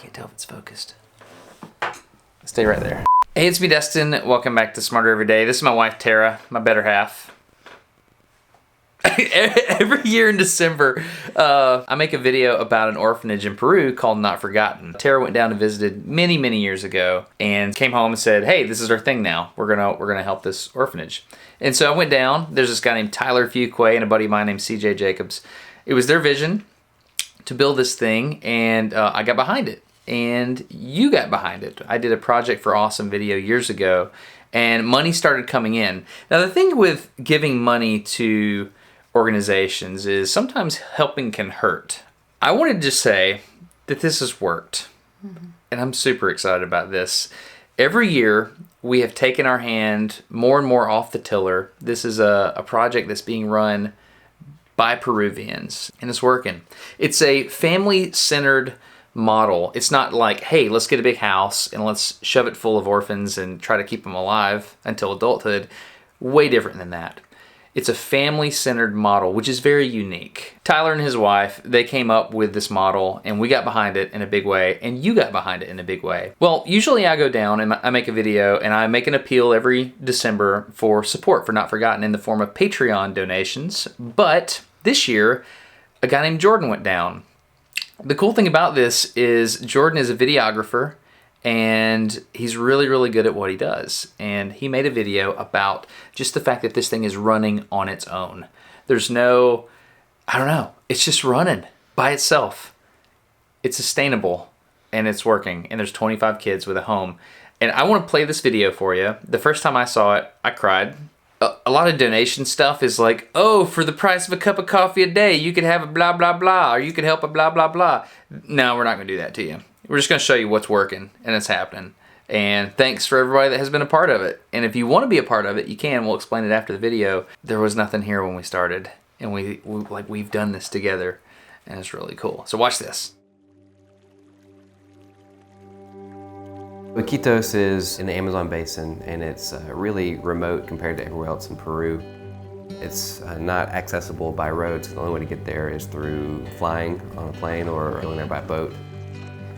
can't tell if it's focused. Stay right there. Hey, it's me, Destin. Welcome back to Smarter Every Day. This is my wife, Tara, my better half. Every year in December, I make a video about an orphanage in Peru called Not Forgotten. Tara went down and visited many, many years ago and came home and said, hey, this is our thing now. We're gonna help this orphanage. And so I went down. There's this guy named Tyler Fuquay and a buddy of mine named CJ Jacobs. It was their vision to build this thing, and I got behind it. And you got behind it. I did a Project for Awesome video years ago, and money started coming in. Now, the thing with giving money to organizations is sometimes helping can hurt. I wanted to say that this has worked, and I'm super excited about this. Every year, we have taken our hand more and more off the tiller. This is a project that's being run by Peruvians, and it's working. It's a family-centered model. It's not like, hey, let's get a big house and let's shove it full of orphans and try to keep them alive until adulthood. Way different than that. It's a family-centered model, which is very unique. Tyler and his wife, they came up with this model, and we got behind it in a big way, and you got behind it in a big way. Well, usually I go down and I make a video, and I make an appeal every December for support for Not Forgotten in the form of Patreon donations. But this year, a guy named Jordan went down. The cool thing about this is Jordan is a videographer, and he's really, really good at what he does. And he made a video about just the fact that this thing is running on its own. There's no, I don't know, it's just running by itself. It's sustainable, and it's working, and there's 25 kids with a home. And I want to play this video for you. The first time I saw it, I cried. A lot of donation stuff is like, oh, for the price of a cup of coffee a day, you could have a blah, blah, blah, or you could help a blah, blah, blah. No, we're not going to do that to you. We're just going to show you what's working, and it's happening. And thanks for everybody that has been a part of it. And if you want to be a part of it, you can. We'll explain it after the video. There was nothing here when we started, and we've done this together, and it's really cool. So watch this. Iquitos is in the Amazon basin, and it's really remote compared to everywhere else in Peru. It's not accessible by roads. The only way to get there is through flying on a plane or going there by boat.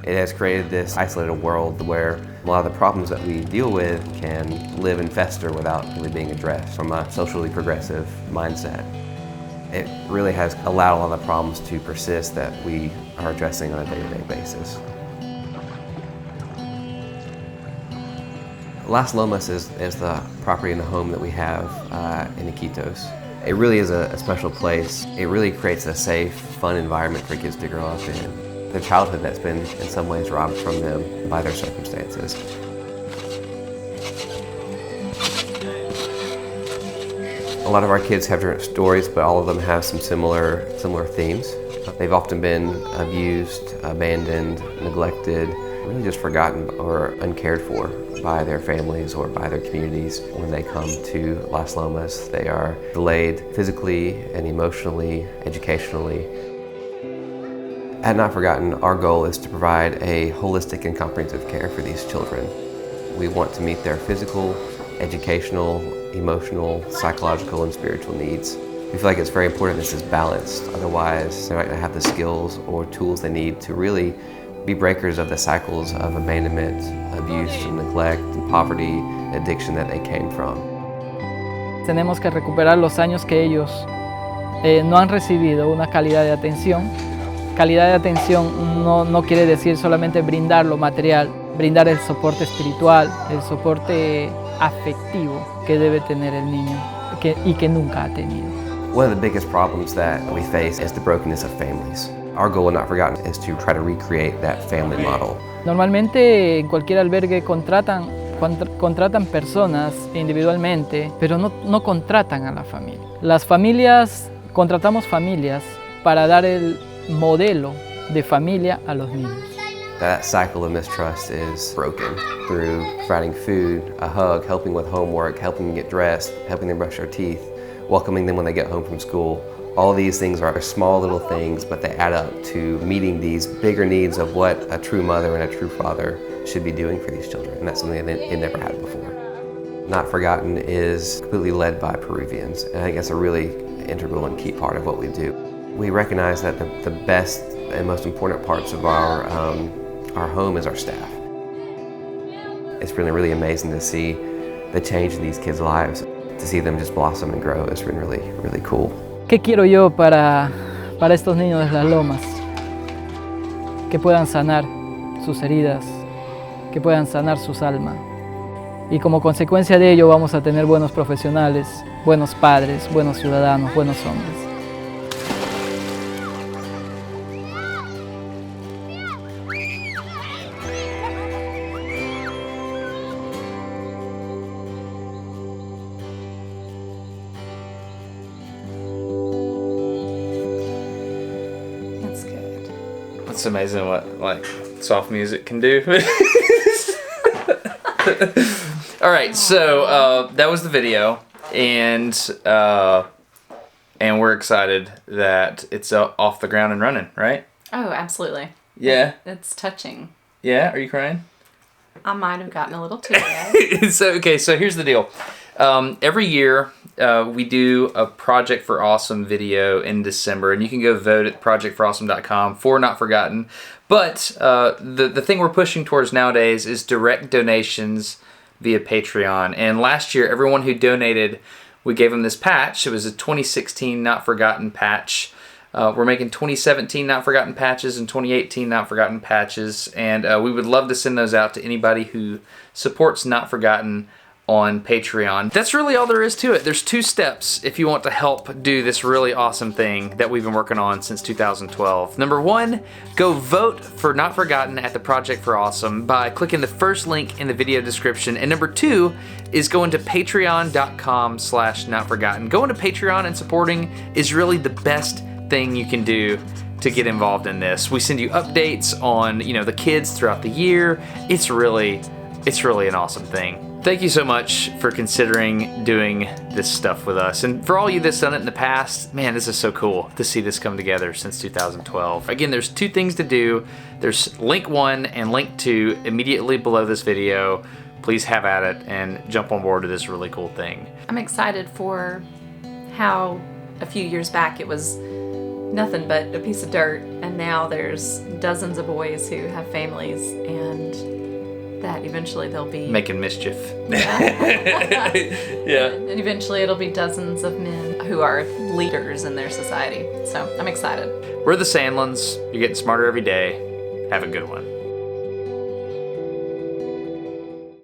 It has created this isolated world where a lot of the problems that we deal with can live and fester without really being addressed from a socially progressive mindset. It really has allowed a lot of the problems to persist that we are addressing on a day-to-day basis. Las Lomas is the property and the home that we have in Iquitos. It really is a special place. It really creates a safe, fun environment for kids to grow up in. Their childhood that's been in some ways robbed from them by their circumstances. A lot of our kids have different stories, but all of them have some similar themes. They've often been abused, abandoned, neglected, really just forgotten or uncared for by their families or by their communities. When they come to Las Lomas, they are delayed physically and emotionally, educationally. At Not Forgotten, our goal is to provide a holistic and comprehensive care for these children. We want to meet their physical, educational, emotional, psychological, and spiritual needs. We feel like it's very important this is balanced. Otherwise, they're not going to have the skills or tools they need to really be breakers of the cycles of abandonment, abuse, and neglect, and poverty, addiction that they came from. Tenemos que recuperar los años que ellos no han recibido una calidad de atención. Calidad de atención no quiere decir solamente brindar lo material, brindar el soporte espiritual, el soporte afectivo que debe tener el niño y que nunca ha tenido. One of the biggest problems that we face is the brokenness of families. Our goal in Not Forgotten is to try to recreate that family model. Normalmente en cualquier albergue contratan personas individualmente, pero no contratan a la familia. Las familias, contratamos familias para dar el modelo de familia a los niños. That cycle of mistrust is broken through providing food, a hug, helping with homework, helping them get dressed, helping them brush their teeth, welcoming them when they get home from school. All these things are small little things, but they add up to meeting these bigger needs of what a true mother and a true father should be doing for these children, and that's something they never had before. Not Forgotten is completely led by Peruvians, and I think that's a really integral and key part of what we do. We recognize that the best and most important parts of our our home is our staff. It's really, really amazing to see the change in these kids' lives. To see them just blossom and grow, it's been really, really cool. ¿Qué quiero yo para estos niños de Las Lomas? Que puedan sanar sus heridas, que puedan sanar sus almas. Y como consecuencia de ello vamos a tener buenos profesionales, buenos padres, buenos ciudadanos, buenos hombres. It's amazing what like soft music can do. All right, so that was the video, and we're excited that it's off the ground and running, right? Oh, absolutely. Yeah. It's touching. Yeah. Are you crying? I might have gotten a little teary-eyed. So here's the deal. Every year we do a Project for Awesome video in December, and you can go vote at projectforawesome.com for Not Forgotten. But the thing we're pushing towards nowadays is direct donations via Patreon. And last year, everyone who donated, we gave them this patch. It was a 2016 Not Forgotten patch. We're making 2017 Not Forgotten patches and 2018 Not Forgotten patches, and we would love to send those out to anybody who supports Not Forgotten on Patreon. That's really all there is to it. There's 2 steps if you want to help do this really awesome thing that we've been working on since 2012. Number 1, go vote for Not Forgotten at the Project for Awesome by clicking the first link in the video description. And number 2 is going to patreon.com/notforgotten. Going to Patreon and supporting is really the best thing you can do to get involved in this. We send you updates on, the kids throughout the year. It's really an awesome thing. Thank you so much for considering doing this stuff with us. And for all you that's done it in the past, man, this is so cool to see this come together since 2012. Again, there's 2 things to do. There's link 1 and link 2 immediately below this video. Please have at it and jump on board to this really cool thing. I'm excited for how a few years back it was nothing but a piece of dirt, and now there's dozens of boys who have families, and that eventually they'll be making mischief. Yeah. Yeah. And eventually it'll be dozens of men who are leaders in their society. So I'm excited. We're the Sandlins. You're getting smarter every day. Have a good one.